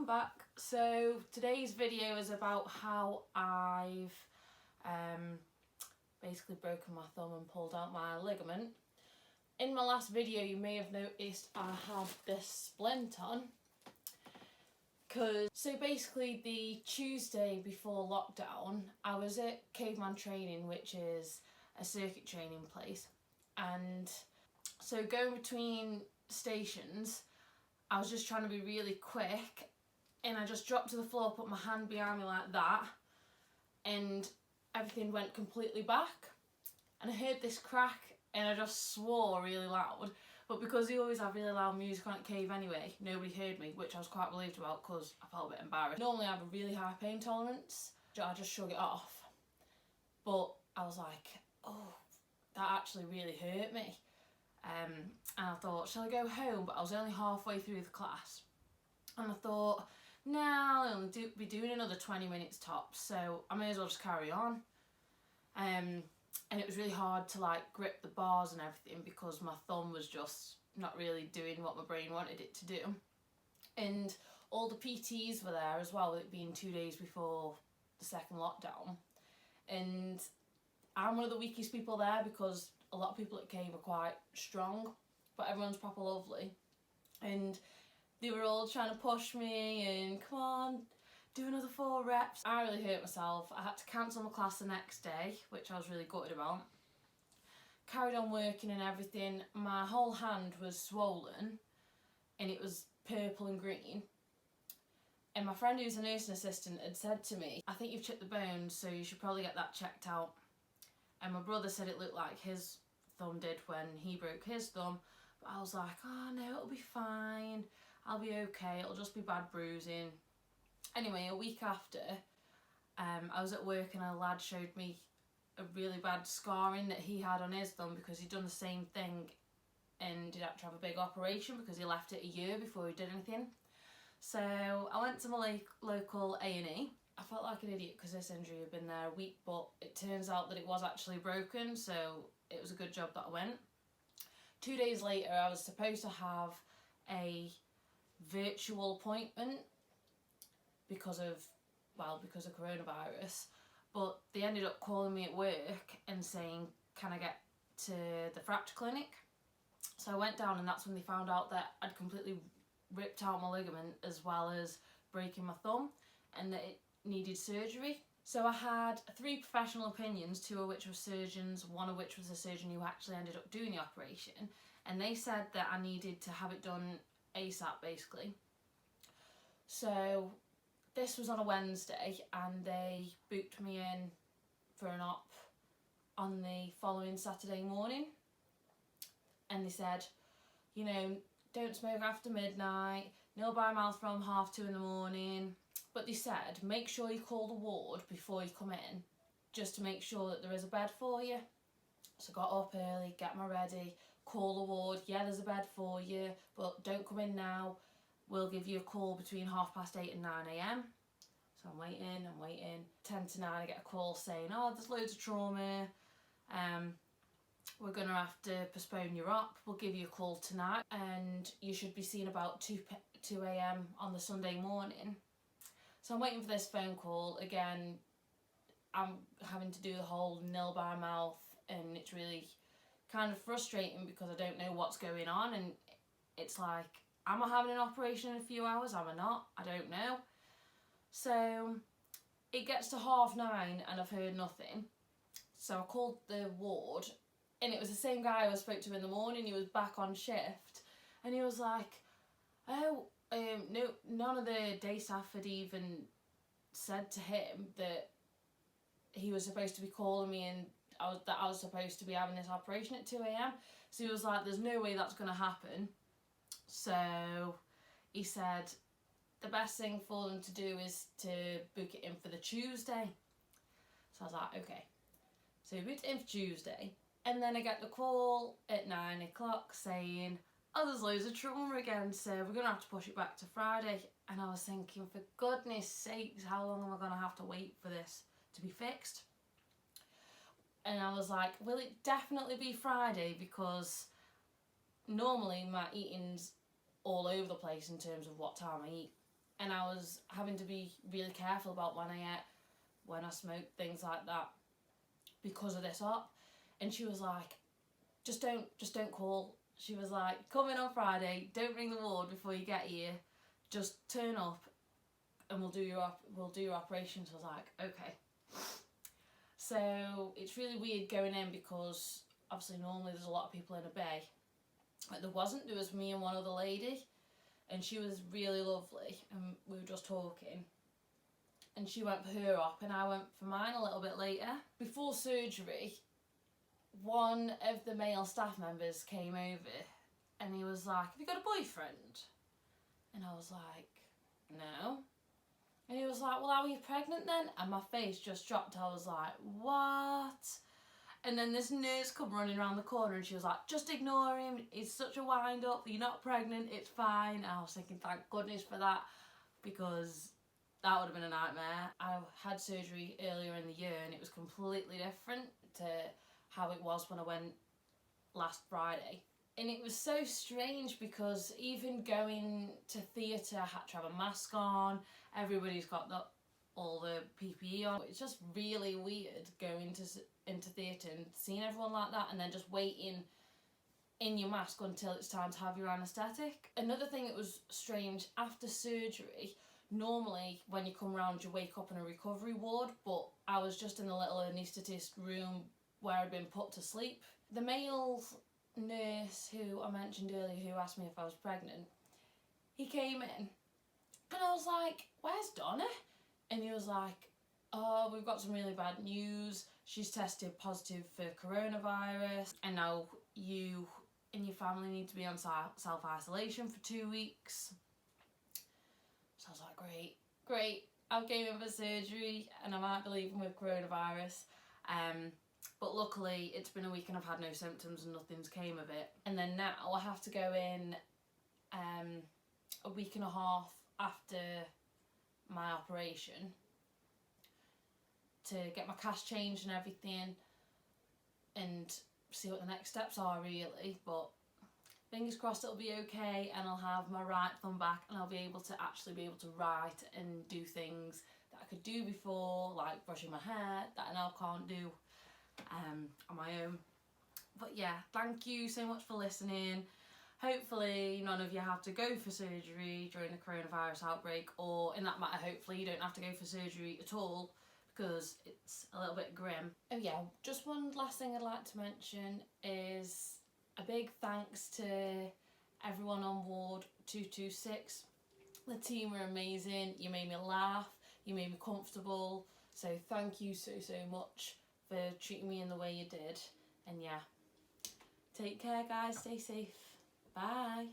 welcome back. So today's video is about how I've basically broken my thumb and pulled out my ligament. In my last video you may have noticed I had this splint on, so basically the Tuesday before lockdown I was at Caveman Training, which is a circuit training place, and so going between stations I was just trying to be really quick and I just dropped to the floor, put my hand behind me like that, and everything went completely back, and I heard this crack and I just swore really loud. But because we always have really loud music on at Cave anyway, nobody heard me, which I was quite relieved about because I felt a bit embarrassed. Normally I have a really high pain tolerance, so I just shook it off. But I was like, oh, that actually really hurt me. And I thought, shall I go home? But I was only halfway through the class. And I thought, nah, I'll only be doing another 20 minutes tops, so I may as well just carry on. And it was really hard to like grip the bars and everything because my thumb was just not really doing what my brain wanted it to do. And all the PTs were there as well, with it being 2 days before the second lockdown. And I'm one of the weakest people there because a lot of people at Cave are quite strong, but everyone's proper lovely. And they were all trying to push me and come on, do another 4 reps. I really hurt myself. I had to cancel my class the next day, which I was really gutted about. Carried on working and everything. My whole hand was swollen and it was purple and green. And my friend who's a nursing assistant had said to me, I think you've chipped the bones, so you should probably get that checked out. And my brother said it looked like his thumb did when he broke his thumb. But I was like, oh no, it'll be fine. I'll be okay. It'll just be bad bruising. Anyway, a week after, I was at work and a lad showed me a really bad scarring that he had on his thumb because he'd done the same thing and he'd had to have a big operation because he left it a year before he did anything. So I went to my local A&E. I felt like an idiot because this injury had been there a week, but it turns out that it was actually broken, so it was a good job that I went. 2 days later I was supposed to have a virtual appointment because of coronavirus, but they ended up calling me at work and saying, can I get to the fracture clinic? So I went down and that's when they found out that I'd completely ripped out my ligament as well as breaking my thumb and that it needed surgery. So I had 3 professional opinions, 2 of which were surgeons, 1 of which was a surgeon who actually ended up doing the operation, and they said that I needed to have it done ASAP basically. So this was on a Wednesday and they booked me in for an op on the following Saturday morning, and they said, you know, don't smoke after midnight, no by mouth from 2:30 in the morning, but they said make sure you call the ward before you come in just to make sure that there is a bed for you. So I got up early, get my ready, call the ward, yeah there's a bed for you, but don't come in now, we'll give you a call between 8:30 and 9 AM. So I'm waiting, 10 to 9 I get a call saying, oh there's loads of trauma, we're going to have to postpone your op, we'll give you a call tonight and you should be seen about 2 AM on the Sunday morning. So I'm waiting for this phone call. Again, I'm having to do the whole nil by mouth and it's really kind of frustrating because I don't know what's going on, and it's like, am I having an operation in a few hours? Am I not? I don't know. So it gets to 9:30 and I've heard nothing. So I called the ward and it was the same guy I spoke to in the morning. He was back on shift and he was like, oh, no, none of the day staff had even said to him that he was supposed to be calling me and that I was supposed to be having this operation at 2 AM. So he was like, there's no way that's going to happen. So he said the best thing for them to do is to book it in for the Tuesday. So I was like, okay. So we booked it in for Tuesday, and then I get the call at 9 o'clock saying, oh there's loads of trauma again, so we're going to have to push it back to Friday. And I was thinking, for goodness sakes, how long am I going to have to wait for this to be fixed? And I was like, will it definitely be Friday? Because normally my eating's all over the place in terms of what time I eat. and I was having to be really careful about when I ate, when I smoked, things like that, because of this op. And she was like, just don't call. She was like, come in on Friday, don't ring the ward before you get here, just turn up and we'll do your operation. So I was like, okay. So it's really weird going in, because obviously normally there's a lot of people in a bay, but there wasn't. There was me and one other lady, and she was really lovely, and we were just talking, and she went for her op and I went for mine a little bit later. Before surgery, one of the male staff members came over and he was like, have you got a boyfriend? And I was like, no. And he was like, well, how are you pregnant then? And my face just dropped. I was like, what? And then this nurse come running around the corner and she was like, just ignore him, he's such a wind up, you're not pregnant, it's fine. And I was thinking, thank goodness for that, because that would have been a nightmare. I had surgery earlier in the year and it was completely different to how it was when I went last Friday. And it was so strange, because even going to theatre, I had to have a mask on, everybody's got all the PPE on. It's just really weird going into theatre and seeing everyone like that, and then just waiting in your mask until it's time to have your anaesthetic. Another thing that was strange, after surgery, normally when you come round you wake up in a recovery ward, but I was just in the little anaesthetist room where I'd been put to sleep. The male nurse who I mentioned earlier, who asked me if I was pregnant, he came in and I was like, where's Donna? And he was like, oh, we've got some really bad news. She's tested positive for coronavirus, and now you and your family need to be on self-isolation for 2 weeks. So I was like, great. I've came in for surgery and I might be leaving with coronavirus. But luckily it's been a week and I've had no symptoms and nothing's came of it. And then now I have to go in a week and a half after my operation to get my cast changed and everything, and see what the next steps are really. But fingers crossed it'll be okay and I'll have my right thumb back and I'll be able to write and do things that I could do before, like brushing my hair, that I now can't do on my own. But yeah, thank you so much for listening. Hopefully none of you have to go for surgery during the coronavirus outbreak, or in that matter, hopefully you don't have to go for surgery at all, because it's a little bit grim. Oh yeah, just one last thing I'd like to mention is a big thanks to everyone on ward 226. The team were amazing. You made me laugh, you made me comfortable, so thank you so much for treating me in the way you did. And yeah, take care guys, stay safe, bye.